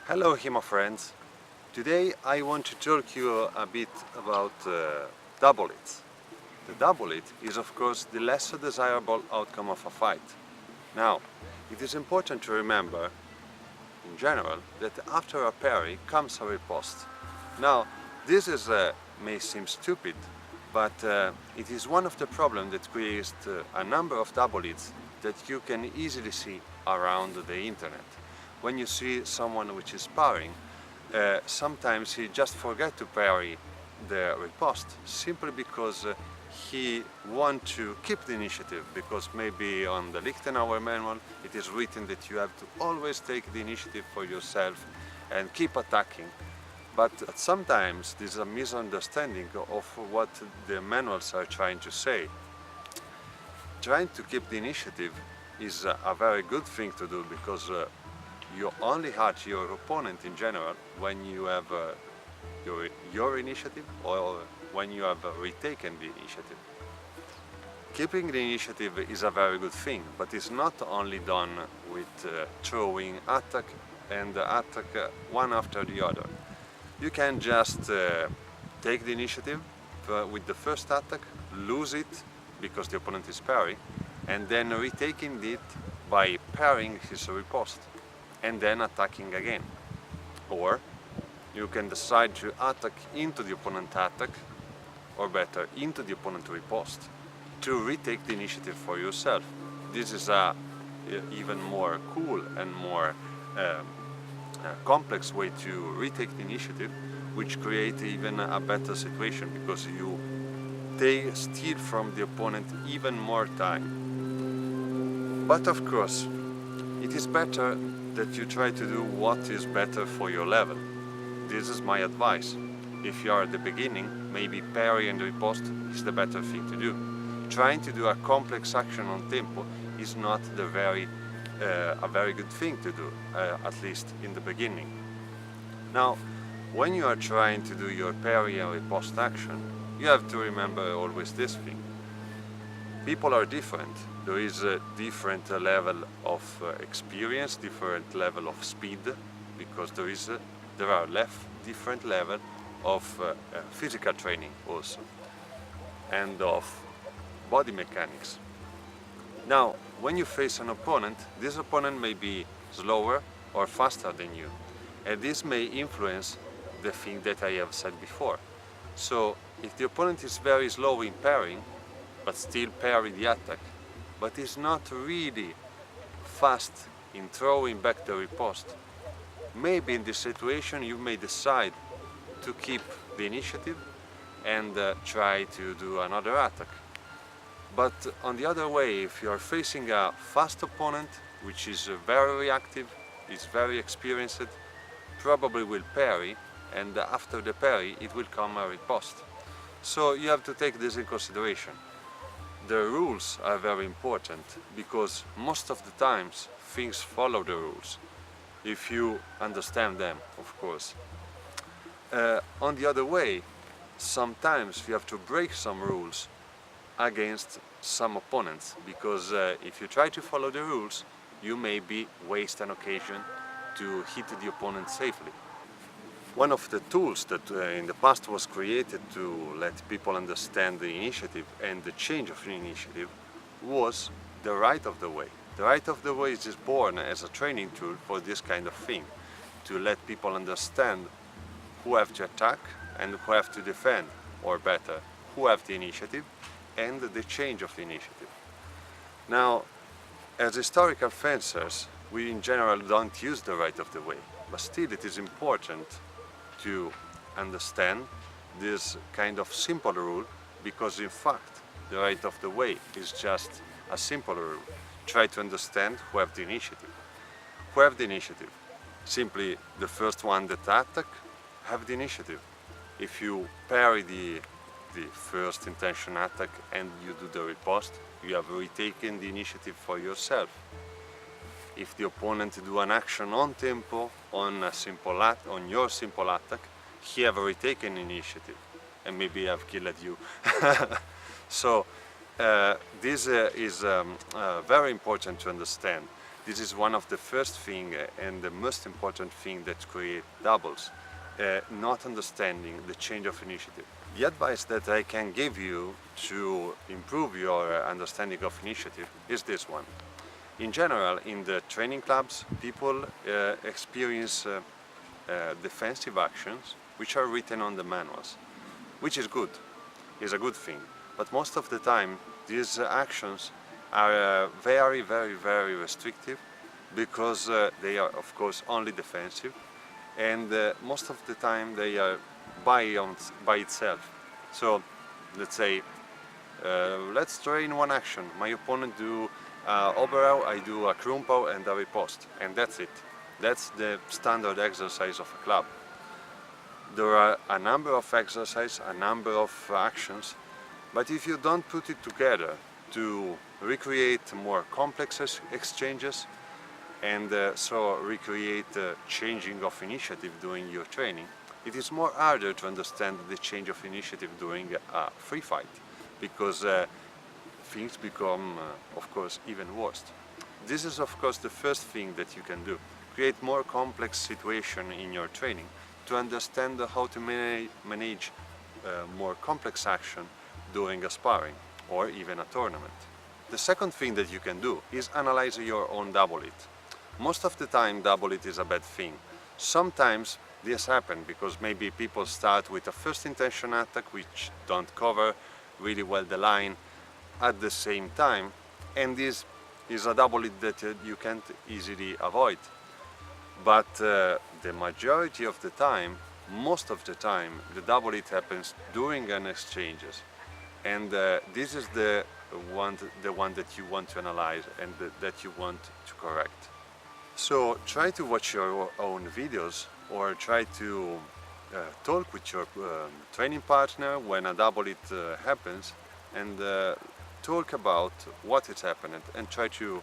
Hello HEMA friends. Today I want to talk you a bit about double hits. The double hit is of course the less desirable outcome of a fight. Now, it is important to remember in general that after a parry comes a riposte. Now, this may seem stupid, but it is one of the problems that creates a number of double hits that you can easily see around the internet. When you see someone which is sparring, sometimes he just forget to parry the riposte simply because he wants to keep the initiative, because maybe on the Lichtenauer manual it is written that you have to always take the initiative for yourself and keep attacking. But sometimes this is a misunderstanding of what the manuals are trying to say. Trying to keep the initiative is a very good thing to do, because you only hurt your opponent in general when you have your initiative or when you have retaken the initiative. Keeping the initiative is a very good thing, but it's not only done with throwing attack and attack one after the other. You can just take the initiative with the first attack, lose it because the opponent is parry, and then retaking it by parrying his riposte and then attacking again. Or you can decide to attack into the opponent attack, or better, into the opponent riposte, to retake the initiative for yourself. This is a even more cool and more complex way to retake the initiative, which creates even a better situation, because you steal from the opponent even more time. But of course, it is better that you try to do what is better for your level. This is my advice. If you are at the beginning, maybe parry and riposte is the better thing to do. Trying to do a complex action on tempo is not a very good thing to do, at least in the beginning. Now, when you are trying to do your parry and riposte action, you have to remember always this thing. People are different. There is a different level of experience, different level of speed, because there are different level of physical training also, and of body mechanics. Now, when you face an opponent, this opponent may be slower or faster than you, and this may influence the thing that I have said before. So, if the opponent is very slow in parrying, but still parry the attack, but is not really fast in throwing back the riposte, maybe in this situation you may decide to keep the initiative and try to do another attack. But on the other way, if you are facing a fast opponent, which is very reactive, is very experienced, probably will parry, and after the parry it will come a riposte. So you have to take this in consideration. The rules are very important, because most of the times things follow the rules, if you understand them, of course. On the other way, sometimes you have to break some rules against some opponents, because if you try to follow the rules, you maybe waste an occasion to hit the opponent safely. One of the tools that in the past was created to let people understand the initiative and the change of the initiative was the right of the way. The right of the way is born as a training tool for this kind of thing, to let people understand who have to attack and who have to defend, or better, who have the initiative and the change of the initiative. Now, as historical fencers, we in general don't use the right of the way, but still it is important to understand this kind of simple rule, because in fact the right of the way is just a simple rule. Try to understand who have the initiative. Who have the initiative? Simply the first one that attack have the initiative. If you parry the first intention attack and you do the riposte, you have retaken the initiative for yourself. If the opponent do an action on tempo, on your simple attack, he have retaken initiative, and maybe have killed you. So this is very important to understand. This is one of the first thing and the most important thing that create doubles, not understanding the change of initiative. The advice that I can give you to improve your understanding of initiative is this one. In general, in the training clubs, people experience defensive actions which are written on the manuals, which is good, is a good thing. But most of the time, these actions are very, very, very restrictive because they are, of course, only defensive, and most of the time they are by itself. So, let's say, let's train one action. My opponent do overall, I do a krumpel and a riposte, and that's it. That's the standard exercise of a club. There are a number of exercises, a number of actions, but if you don't put it together to recreate more complex exchanges and so recreate changing of initiative during your training, it is more harder to understand the change of initiative during a free fight, because things become, of course, even worse. This is, of course, the first thing that you can do. Create more complex situation in your training to understand how to manage more complex action during a sparring or even a tournament. The second thing that you can do is analyze your own double hit. Most of the time double hit is a bad thing. Sometimes this happens because maybe people start with a first intention attack which don't cover really well the line at the same time, and this is a double hit that you can't easily avoid. But the majority of the time, most of the time, the double hit happens during an exchanges, and this is the one that you want to analyze and that you want to correct. So try to watch your own videos, or try to talk with your training partner when a double hit happens, and talk about what is happening, and try to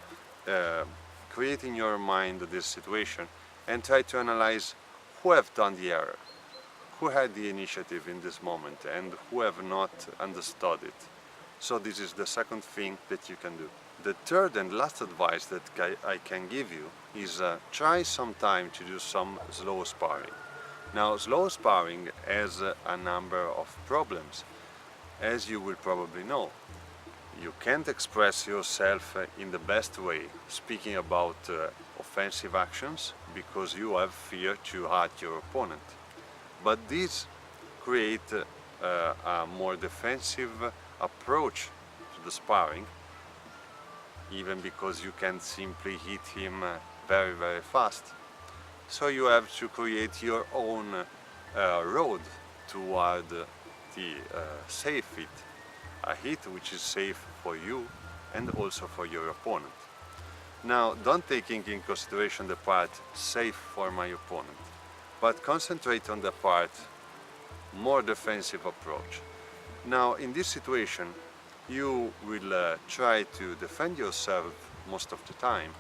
create in your mind this situation, and try to analyze who have done the error, who had the initiative in this moment, and who have not understood it. So this is the second thing that you can do. The third and last advice that I can give you is try sometime to do some slow sparring. Now, slow sparring has a number of problems, as you will probably know. You can't express yourself in the best way speaking about offensive actions because you have fear to hurt your opponent. But this creates a more defensive approach to the sparring, even because you can simply hit him very, very fast. So you have to create your own road toward the safe hit, a hit which is safe for you and also for your opponent. Now, don't take in consideration the part safe for my opponent, but concentrate on the part more defensive approach. Now, in this situation, you will try to defend yourself most of the time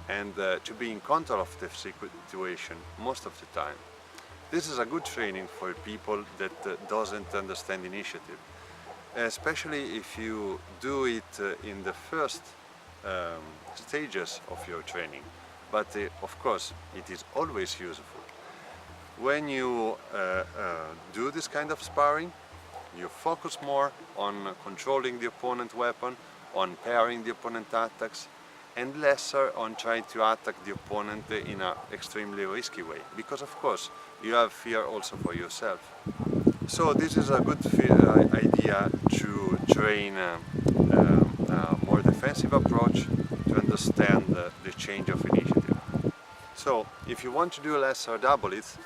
and to be in control of the situation most of the time. This is a good training for people that doesn't understand initiative, especially if you do it in the first stages of your training. But of course, it is always useful. When you do this kind of sparring, you focus more on controlling the opponent weapon, on pairing the opponent attacks, and lesser on trying to attack the opponent in an extremely risky way, because of course you have fear also for yourself. So this is a good idea to train a more defensive approach to understand the change of initiative. So if you want to do lesser double hits,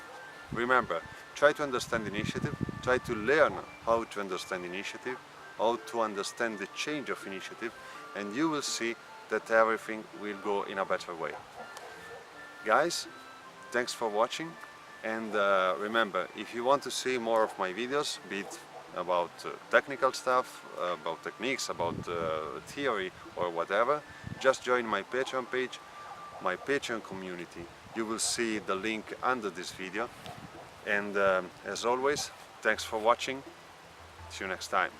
remember, try to understand initiative, try to learn how to understand initiative, how to understand the change of initiative, and you will see that everything will go in a better way. Guys, thanks for watching, and remember, if you want to see more of my videos, be it about technical stuff, about techniques, about theory or whatever, just join my Patreon page, my Patreon community. You will see the link under this video, and as always, thanks for watching. See you next time.